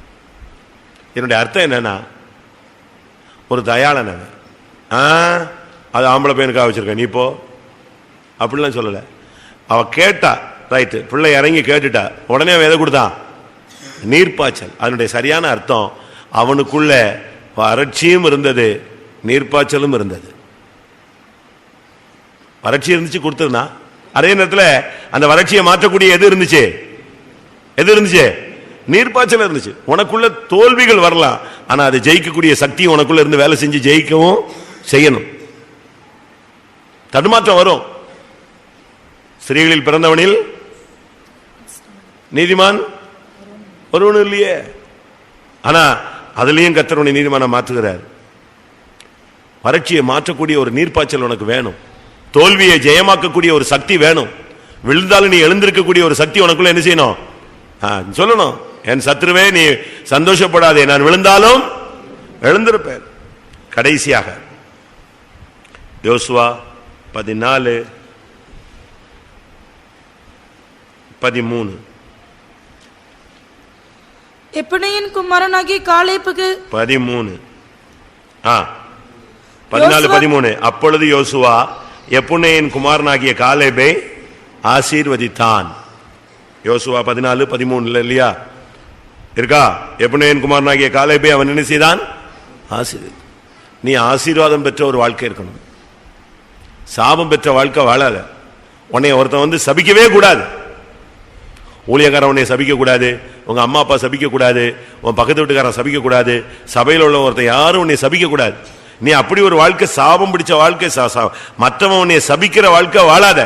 என்னுடைய அர்த்தம் என்னன்னா, ஒரு தயாளன் அது ஆம்பளை பையனுக்காக வச்சிருக்க, நீ போ அப்படிலாம் சொல்லல. அவ கேட்டா, ரைட்டு, பிள்ளை இறங்கி கேட்டுட்டா, உடனே அவன் எதை கொடுத்தான்? நீர்ப்பாய்ச்சல். அதனுடைய சரியான அர்த்தம், அவனுக்குள்ள வறட்சியும் இருந்தது, நீர்ப்பாய்ச்சலும் இருந்தது. வறட்சி இருந்துச்சு, கொடுத்ததுனா அதே நேரத்தில் அந்த வறட்சியை மாற்றக்கூடிய எது இருந்துச்சு? எது இருந்துச்சு? நீர்ப்பாய்ச்சல் இருந்துச்சு. உனக்குள்ள தோல்விகள் வரலாம், ஆனா அதை ஜெயிக்கக்கூடிய சக்தி உனக்குள்ள இருந்து வேலை செஞ்சு ஜெயிக்கவும் செய்யணும். தடுமாற்றம் வரும். ஸ்திரீகளில் பிறந்தவனில் நீதிமான் ஒருவனும் இல்லையே. ஆனா அதுலயும் கர்த்தர் உன்னை நீதிமான மாற்றுகிறார். வறட்சியை மாற்றக்கூடிய ஒரு நீர்ப்பாய்ச்சல் உனக்கு வேணும். தோல்வியை ஜெயமாக்கக்கூடிய ஒரு சக்தி வேணும். விழுந்தாலும் நீ எழுந்திருக்கக்கூடிய ஒரு சக்தி உனக்குள்ள என்ன செய்யணும்? சொல்லணும், என் சத்துருவே நீ சந்தோஷப்படாதே, நான் விழுந்தாலும் எழுந்திருப்பேன். கடைசியாக யோசுவா 14:13. எப்புன்னையின் குமாரனாகிய காலேப்புக்கு 13 14:13. அப்பொழுது யோசுவா எப்புன்னையின் குமாரனாகிய காலேபை ஆசீர்வதித்தான். யோசுவா 14:13 இல்லையா இருக்கா? எப்புன்னையின் குமாரனாகிய காலேபை அவன் என்ன செய்தான்? ஆசீர்வதி. நீ ஆசீர்வாதம் பெற்ற ஒரு வாழ்க்கை இருக்கணும். சாபம் பெற்ற வாழ்க்கை வாழாத. உன்னை ஒருத்தன் வந்து சபிக்கவே கூடாது. ஊழியக்காரன் உன்னை சபிக்க கூடாது, உங்க அம்மா அப்பா சபிக்க கூடாது, உன் பக்கத்து வீட்டுக்காரன் சபிக்க கூடாது, சபையில் உள்ள ஒருத்தன் யாரும் உன்னை சபிக்க கூடாது. நீ அப்படி ஒரு வாழ்க்கை, சாபம் பிடிச்ச வாழ்க்கை, மற்றவன் உன்னை சபிக்கிற வாழ்க்கை வாழாத.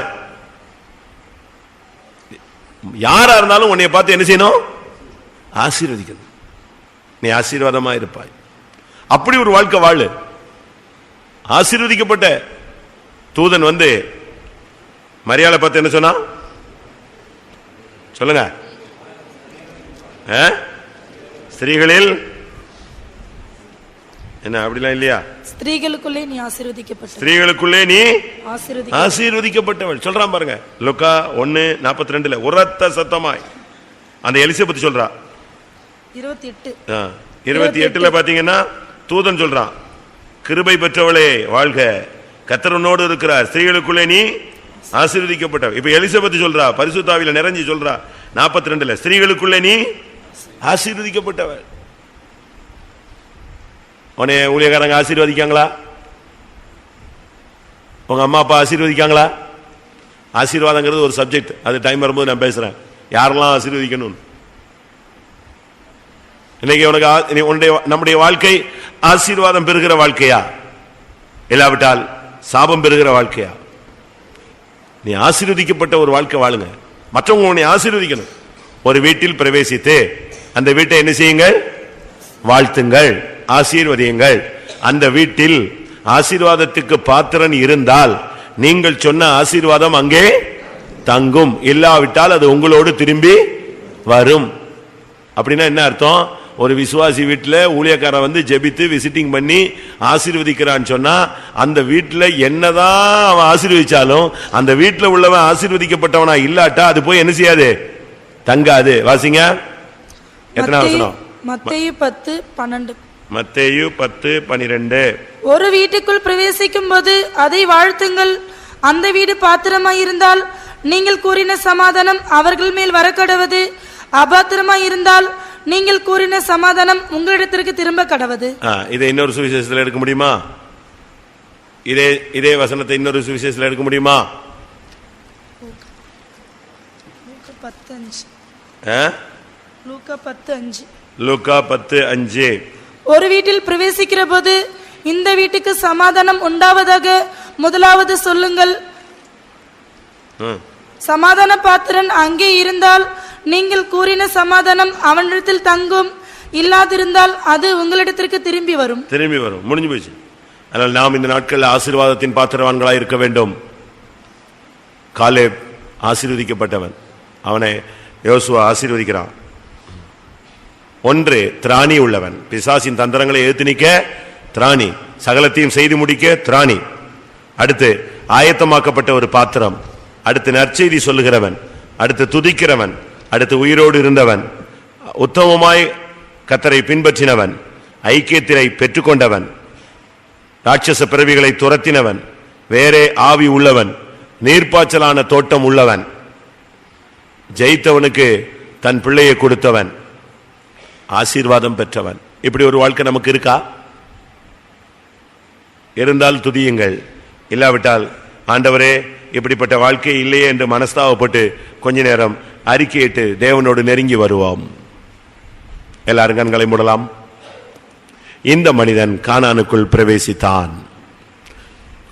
யாரா இருந்தாலும் உன்னை பார்த்து என்ன செய்யணும்? ஆசீர்வதிக்கணும். நீ ஆசீர்வாதமா இருப்பாய். அப்படி ஒரு வாழ்க்கை வாழு. ஆசீர்வதிக்கப்பட்ட தூதன் வந்து மரியாதை பார்த்து என்ன சொன்னா சொல்லுங்க? ஸ்திரீகளில் என்ன அப்படிலாம் இல்லையா? ஸ்திரீகளுக்குள்ளே நீ ஆசீர்வதிக்கப்பட்ட, ஸ்திரீகளுக்குள்ளே நீ ஆசீர்வதிக்கப்பட்டவள் சொல்றான் பாருங்க. லூக்கா 1:42 உரத்த சத்தமாய் அந்த எலிசபெத் சொல்றா. 28 பாத்தீங்கன்னா தூதன் சொல்றான், கிருபை பெற்றவளே வாழ்க, கர்த்தர் உன்னோடு இருக்கிறார், ஸ்திரீகளுக்குள்ளே நீ ஆசீர்வதிக்கப்பட்டவள். இப்ப எலிசபெத் சொல்றா, பரிசுத்தாவில நிறைஞ்சி சொல்றா 42 ஸ்திரீகளுக்குள்ளே நீ ஆசீர்வதிக்கப்பட்டவள். உன்னை ஊழியக்காரங்க ஆசீர்வதிக்காங்களா? உங்க அம்மா அப்பா ஆசீர்வதிக்காங்களா? ஆசீர்வாதங்கிறது ஒரு சப்ஜெக்ட், அது டைம் வரும்போது நான் பேசுறேன் யாரெல்லாம் ஆசீர்வதிக்கணும். இன்னைக்கு உனக்கு நம்முடைய வாழ்க்கை ஆசீர்வாதம் பெறுகிற வாழ்க்கையா, இல்லாவிட்டால் சாபம் பெறுகிற வாழ்க்கையா? நீ ஆசீர்வதிக்கப்பட்ட ஒரு வாழ்க்கை வாழுங்க. மற்றவங்க உன்னை ஆசீர்வதிக்கணும். ஒரு வீட்டில் பிரவேசித்து அந்த வீட்டை என்ன செய்யுங்கள்? வாழ்த்துங்கள், ஆசீர்வதியுங்கள். அந்த வீட்டில் ஆசீர்வாதத்துக்கு பாத்திரன் இருந்தால் நீங்கள் சொன்ன ஆசீர்வாதம் அங்கே தங்கும், இல்லாவிட்டால் அது உங்களோடு திரும்பி வரும். அப்படின்னா என்ன அர்த்தம்? ஒரு விசுவாசி வீட்டில் ஊழியக்காரன் வந்து ஜெபித்து விசிட்டிங் பண்ணி ஆசீர்வதிக்கிறான்னு சொன்னா அந்த வீட்டில் என்னதான் அவன் ஆசீர்வதிச்சாலும் அந்த வீட்டில் உள்ளவன் ஆசீர்வதிக்கப்பட்டவனா இல்லாட்டா அது போய் என்ன செய்யாது? தங்காது. வாசிங்க, எத்தனை வசனம்? மத்தேயு 10:12. மத்தேயு 10:12. ஒரு வீட்டுக்குள் பிரவேசிக்கும் போது அதை வாழ்த்துங்கள். அந்த வீடு பாத்திரமாய் இருந்தால் நீங்கள் கூறின சமாதானம் அவர்கள் மேல் வரக்கடவது, அபாத்திரமாய் இருந்தால் நீங்கள் கூறின சமாதானம் உங்களிடத்திற்கு திரும்ப கடவது. இதை இன்னொரு சுவிசேஷத்தில் எடுக்க முடியுமா? இதே வசனத்தை இன்னொரு சுவிசேஷத்தில் எடுக்க முடியுமா? லூக்கா 10:5. ஒரு வீட்டில் பிரவேசிக்கிற போது இந்த வீட்டுக்கு சமாதானம் உண்டாவதாக முதலாவது சொல்லுங்கள். சமாதான பாத்திரன் அங்கே இருந்தால் நீங்கள் கூறின சமாதானம் அவனிடத்தில் தங்கும், இல்லாதிருந்தால் அது உங்களிடத்திற்கு திரும்பி வரும். முடிஞ்சு போச்சு. அதனால் நாம் இந்த நாட்களில் ஆசீர்வாதத்தின் பாத்திரவான்களாய் இருக்க வேண்டும். காலேப் ஆசீர்வதிக்கப்பட்டவன், அவனை யோசுவா ஆசீர்வதிக்கிறான். ஒன்று, திராணி உள்ளவன், பிசாசின் தந்திரங்களை எதிர்த்து நிற்க திராணி, சகலத்தையும் செய்து முடிக்க திராணி. அடுத்து ஆயத்தமாக்கப்பட்ட ஒரு பாத்திரம். அடுத்து நற்செய்தி சொல்லுகிறவன். அடுத்து துதிக்கிறவன். அடுத்து உயிரோடு இருந்தவன். உத்தமமாய் கர்த்தரை பின்பற்றினவன். ஐக்கியத்தினை பெற்றுக்கொண்டவன். ராட்சச பிறவிகளை துரத்தினவன். வேறே ஆவி உள்ளவன். நீர்ப்பாய்ச்சலான தோட்டம் உள்ளவன். ஜெயித்தவனுக்கு தன் பிள்ளையை கொடுத்தவன். ஆசீர்வாதம் பெற்றவன். இப்படி ஒரு வாழ்க்கை நமக்கு இருக்கா? இருந்தால் துதியுங்கள், இல்லாவிட்டால் ஆண்டவரே இப்படிப்பட்ட வாழ்க்கை இல்லையே என்று மனஸ்தாவப்பட்டு கொஞ்ச நேரம் அறிக்கையிட்டு தேவனோடு நெருங்கி வருவோம். எல்லாரும் கண்களை மூடலாம். இந்த மனிதன் கானானுக்குள் பிரவேசித்தான்.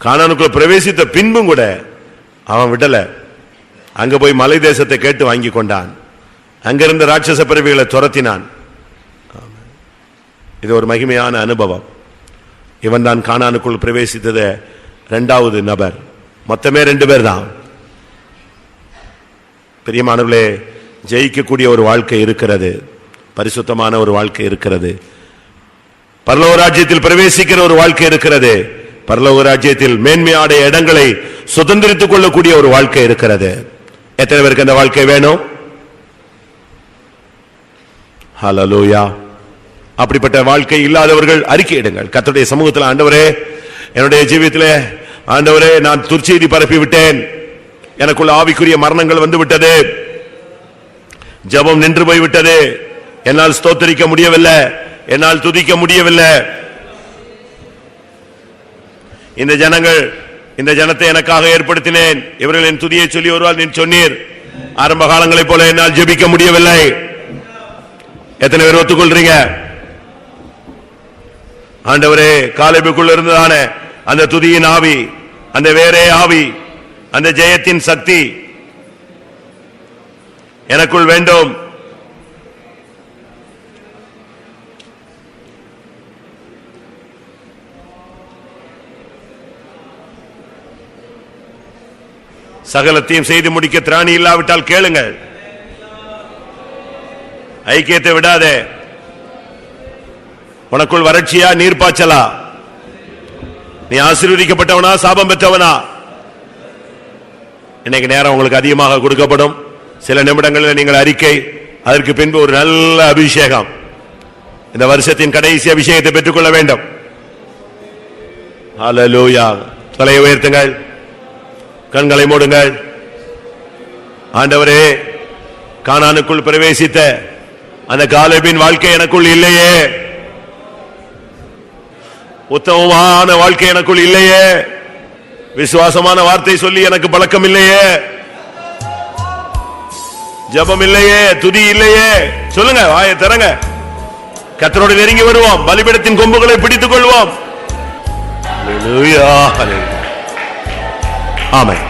கானானுக்குள் பிரவேசித்த பின்பும் கூட அவன் விடல. அங்க போய் மலை தேசத்தை கேட்டு வாங்கி கொண்டான். அங்கிருந்த ராட்சச பிறவிகளை துரத்தினான். இது ஒரு மகிமையான அனுபவம். இவன் தான் கானானுக்குள் பிரவேசித்தது இரண்டாவது நபர். மொத்தமே 2 பேர் தான். பிரியமானவர்களே, ஜெயிக்கக்கூடிய ஒரு வாழ்க்கை இருக்கிறது, பரிசுத்தமான ஒரு வாழ்க்கை இருக்கிறது, பரலோக ராஜ்யத்தில் பிரவேசிக்கிற ஒரு வாழ்க்கை இருக்கிறது, பரலோக ராஜ்யத்தில் மேன்மையான இடங்களை சுதந்திரித்துக் கொள்ளக்கூடிய ஒரு வாழ்க்கை இருக்கிறது. எத்தனை பேருக்கு அந்த வாழ்க்கை வேணும்? ஹல்லேலூயா. அப்படிப்பட்ட வாழ்க்கை இல்லாதவர்கள் அறிக்கையிடுங்கள். கர்த்தருடைய சமூகத்தில், ஆண்டவரே என்னுடைய ஜீவியத்திலே ஆண்டவரே நான் துர்ச்செய்தி பரப்பி விட்டேன், எனக்குள்ள ஆவிக்குரிய மரணங்கள் வந்து விட்டது, ஜெபம் நின்று போய்விட்டது, என்னால் ஸ்தோத்திரிக்க முடியவில்லை, என்னால் துதிக்க முடியவில்லை. இந்த ஜனத்தை எனக்காக ஏற்படுத்தினேன், இவர்களின் துதியை சொல்லி ஒருவாள் நீ சொன்னீர், ஆரம்ப காலங்களைப் போல என்னால் ஜெபிக்க முடியவில்லை. எத்தனை பேர் ஒத்துக்கொள்றீங்க? ஆண்டவரே காலேபுக்குள்ள இருந்ததான அந்த துதியின் ஆவி, அந்த வேறே ஆவி, அந்த ஜெயத்தின் சக்தி எனக்குள் வேண்டும். சகலத்தையும் செய்து முடிக்க திராணி இல்லாவிட்டால் கேளுங்கள். ஐக்கியத்தை விடாதே. உனக்குள் வறட்சியா நீர்ப்பாய்ச்சலா? நீ ஆசீர்வதிக்கப்பட்டவனா சாபம் பெற்றவனா? இன்னைக்கு நேரம் உங்களுக்கு அதிகமாக கொடுக்கப்படும். சில நிமிடங்களில் நீங்கள் அறிக்கை, அதற்கு பின்பு ஒரு நல்ல அபிஷேகம், இந்த வருஷத்தின் கடைசி அபிஷேகத்தை பெற்றுக்கொள்ள வேண்டும். ஹல்லேலூயா. தலையை உயர்த்துங்கள், கண்களை மூடுங்கள். ஆண்டவரே, கானானுக்குள் பிரவேசித்த அந்த காலேபின் வாழ்க்கை எனக்குள் இல்லையே, உத்தமமான வாழ்க்கை எனக்குள் இல்லையே, விசுவாசமான வார்த்தை சொல்லி எனக்கு பழக்கம் இல்லையே, ஜெபம் இல்லையே, துதி இல்லையே. சொல்லுங்க, வாயை திறங்க. கர்த்தரோடு நெருங்கி வருவோம், பலிபீடத்தின் கொம்புகளை பிடித்துக் கொள்வோம். ஹல்லேலூயா. ஆமென்.